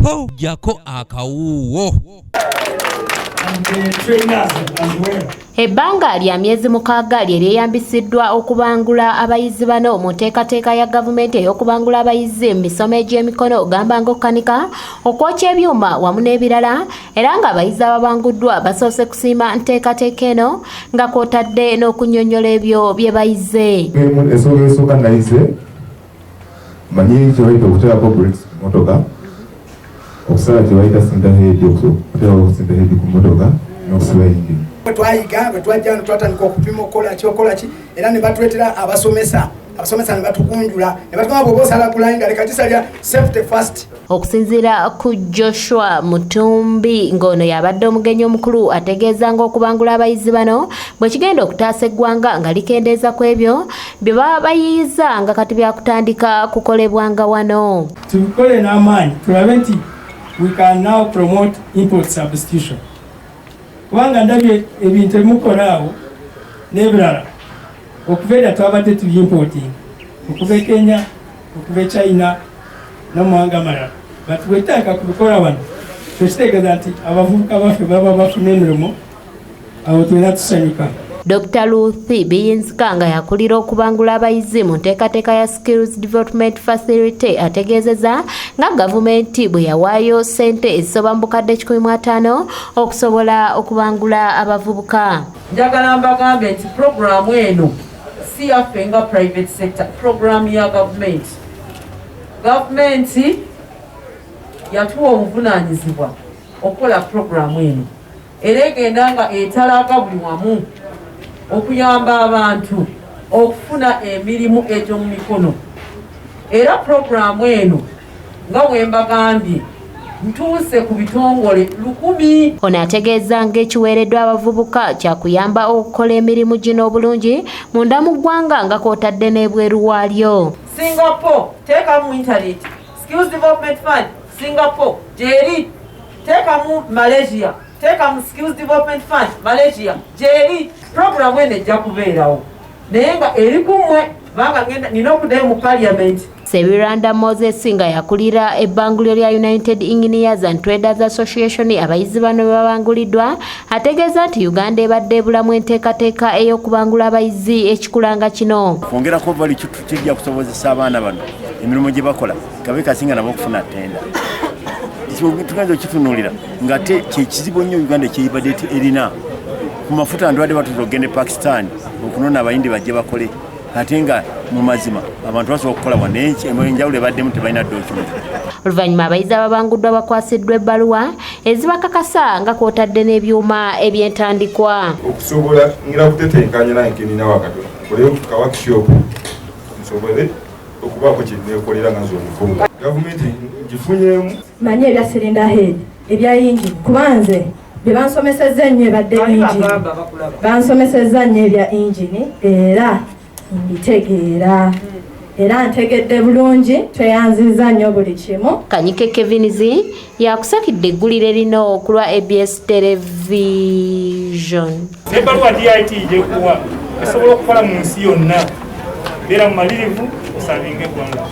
po jako akawuwo. Ebbanga lya myezi 6 lyeyambisiddwa okubangula abayizi bano mu nteekateeka ya gavumenti ey'okubangula abayizi mu misomo egy'emikono ogamba ng'okkanika, okwokya ebyuma wamu n'ebirala, era ng'abayizi ababanguddwa basoose kusiima nteekateeka eno nga kw'otadde n'okunnyonnyola ebyo bye bayize. Esooka nayize manyi kye bayita okuteerako brakes ku mmotoka, okusala kye bayita sintaheedi okuteerako sintaheedi ku mmotoka n'okusiba engine. Twayiga bwe twajja twatandika okupima okola ki era ne batuleetera abasomesa ne batukunjula ne batugamba bw'oba osala ku layini leka kisalya safety first. Okusinziira ku Joshua Mutumbi ng'ono yabadde omugenyi omukulu ategeeza ng'okubangula abayizi bano bwe kigenda okutaasa eggwanga nga likendeeza ku ebyo bye baba bayiyiza nga kati byakutandika kukolebwanga wano. Tubikole n'amaanyi tulabe nti we can now promote import substitution. Kubanga ndabye ebintu ebimukola awo n'ebirala okuva edda twabadde tubimporting okuva e Kenya okuva e China n'amawanga amalala, but bwetaka kubikola wano tekitegeeza nti abavubuka baffe baba bafuna emirimu awo tulina tusanyuka. Dr. Ruth Biyinzika nga yakulira okubangula abayizi mu nteekateeka ya Skills Development Facility ategeezezza nga gavumenti bwe yawaayo ssente ezisoba mu bukadde 15 okusobola okubangula abavubuka. Njagala mbagambe nti programu eno si yaffe nga private sector, programu ya gavumenti. Gavumenti yatuwa obuvunaanyizibwa okukola programu eno era egenda nga etalaga buli wamu okuyamba abantu okufuna emirimu egy'omu mikono. Era programu eno nga bwe mbagambye ntuuse ku bitongole 1,000. Ono ategeeza ng'ekiweereddwa abavubuka kyakuyamba okukola emirimu gino obulungi munda mu ggwanga nga kw'otadde n'ebweru waalyo. Singapore teekamu internet, Skills Development Fund, Singapore, Jerry teekamu Malaysia, teekamu Skills Development Fund, Malaysia, Jerry. Programu eno ejja kubeerawo naye nga eri kumwe banga ngenda nina okuddayo mu Parliament. Sebiranda Moses nga yakulira ebbanguliro lya United Engineers and Traders Association abayizi bano babanguliddwa ategeeza nti Uganda ebadde ebulamu enteekateeka ey'okubangula abayizi ekikulanga kino. Kwongerako vali kijja kusobozesa abaana bano emirimu gye bakola kabe kasinga nabo okufuna ttenda. Tuganza okitunuulira nga kyekizibu nnyo Uganda kyeyibadde erina ku mafuta ndwadde batuuza okugenda e Pakistan okunona abayindi bajje bakole ate nga mu mazima abantu basobola okukola wano enjawulo ebaddemu tebalina document. Oluvanyuma abayizi ababanguddwa bakwasiddwa ebbaluwa ezibakakasa nga kw'otadde n'ebyuma eby'entandikwa. Okusobola ngira kutetenkanya nange nina wakatono koleyo ka workshop nsobole okubaako kye neekolera nga nze omuvubuka. Gavumenti gifunyemu manyi ebya sirinda head ebya engine kubanze bye bansomesezza nnyo ebadde engine bansomesezza nnyo ebya engine era mbitegeera era ntegedde bulungi tweyanziza nnyo buli kimu. Kanyike Kevinizi yakusakidde eggulire lino ku lwa ABS Television. Ebbaluwa DIT gyekuwa esobola okukola mu nsi yonna beera mumalirivu osavinga eggwanga.